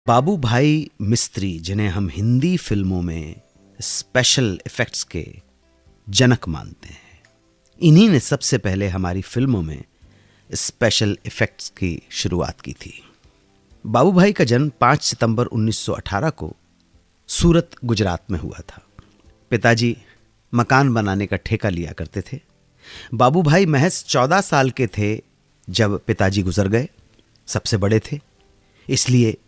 बाबू भाई मिस्त्री, जिन्हें हम हिंदी फिल्मों में स्पेशल इफेक्ट्स के जनक मानते हैं, इन्हीं ने सबसे पहले हमारी फिल्मों में स्पेशल इफेक्ट्स की शुरुआत की थी। बाबू भाई का जन्म 5 सितंबर 1918 को सूरत, गुजरात में हुआ था। पिताजी मकान बनाने का ठेका लिया करते थे। बाबू भाई महज 14 साल के थे जब पिताजी गुजर गए। सबसे बड़े थे, इसलिए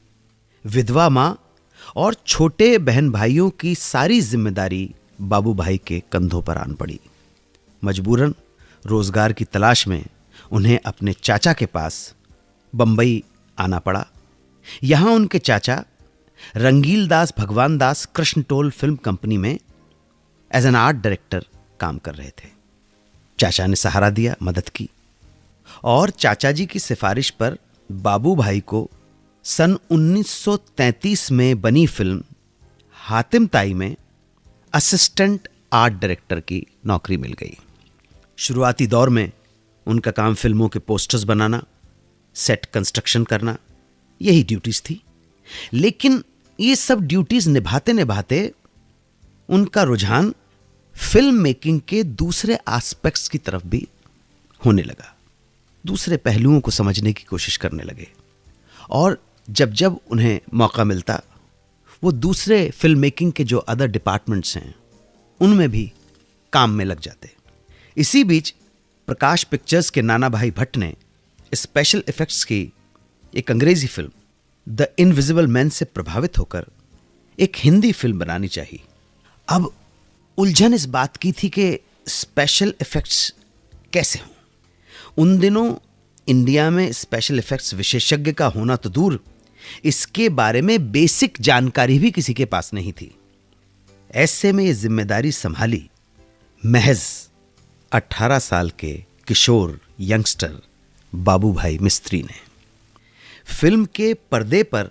विधवा मां और छोटे बहन भाइयों की सारी जिम्मेदारी बाबू भाई के कंधों पर आन पड़ी। मजबूरन रोजगार की तलाश में उन्हें अपने चाचा के पास बंबई आना पड़ा। यहां उनके चाचा रंगील दास भगवान दास कृष्ण टोल फिल्म कंपनी में एज एन आर्ट डायरेक्टर काम कर रहे थे। चाचा ने सहारा दिया, मदद की, और चाचा जी की सिफारिश पर बाबू भाई को सन 1933 में बनी फिल्म हातिम ताई में असिस्टेंट आर्ट डायरेक्टर की नौकरी मिल गई। शुरुआती दौर में उनका काम फिल्मों के पोस्टर्स बनाना, सेट कंस्ट्रक्शन करना, यही ड्यूटीज थी। लेकिन ये सब ड्यूटीज निभाते निभाते उनका रुझान फिल्म मेकिंग के दूसरे एस्पेक्ट्स की तरफ भी होने लगा। दूसरे पहलुओं को समझने की कोशिश करने लगे, और जब जब उन्हें मौका मिलता वो दूसरे फिल्म मेकिंग के जो अदर डिपार्टमेंट्स हैं उनमें भी काम में लग जाते। इसी बीच प्रकाश पिक्चर्स के नाना भाई भट्ट ने स्पेशल इफेक्ट्स की एक अंग्रेजी फिल्म द इनविजिबल मैन से प्रभावित होकर एक हिंदी फिल्म बनानी चाहिए। अब उलझन इस बात की थी कि स्पेशल इफेक्ट्स कैसे हों। उन दिनों इंडिया में स्पेशल इफेक्ट्स विशेषज्ञ का होना तो दूर, इसके बारे में बेसिक जानकारी भी किसी के पास नहीं थी। ऐसे में यह जिम्मेदारी संभाली महज 18 साल के किशोर यंगस्टर बाबू भाई मिस्त्री ने। फिल्म के पर्दे पर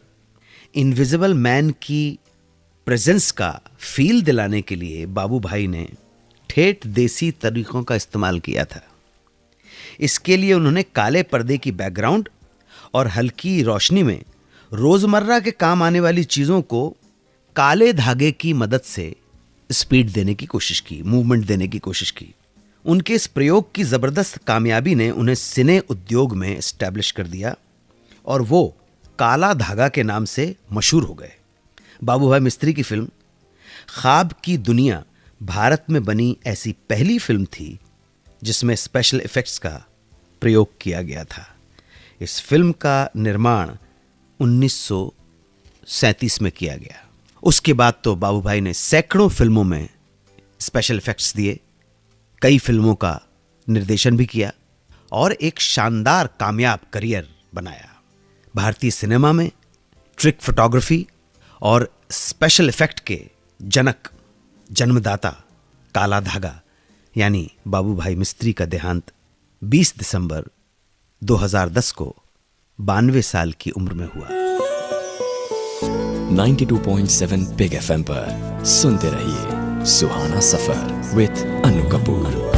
इनविजिबल मैन की प्रेजेंस का फील दिलाने के लिए बाबू भाई ने ठेठ देसी तरीकों का इस्तेमाल किया था। इसके लिए उन्होंने काले पर्दे की बैकग्राउंड और हल्की रोशनी में रोजमर्रा के काम आने वाली चीजों को काले धागे की मदद से स्पीड देने की कोशिश की, मूवमेंट देने की कोशिश की। उनके इस प्रयोग की जबरदस्त कामयाबी ने उन्हें सिने उद्योग में एस्टैब्लिश कर दिया और वो काला धागा के नाम से मशहूर हो गए। बाबू भाई मिस्त्री की फिल्म ख्वाब की दुनिया भारत में बनी ऐसी पहली फिल्म थी जिसमें स्पेशल इफेक्ट्स का प्रयोग किया गया था। इस फिल्म का निर्माण 1937 में किया गया। उसके बाद तो बाबू भाई ने सैकड़ों फिल्मों में स्पेशल इफेक्ट्स दिए, कई फिल्मों का निर्देशन भी किया और एक शानदार कामयाब करियर बनाया। भारतीय सिनेमा में ट्रिक फोटोग्राफी और स्पेशल इफेक्ट के जनक, जन्मदाता काला धागा यानी बाबू भाई मिस्त्री का देहांत 20 दिसंबर 2010 को 92 साल की उम्र में हुआ। 92.7 बिग FM पर सुनते रहिए सुहाना सफर विद अनु कपूर।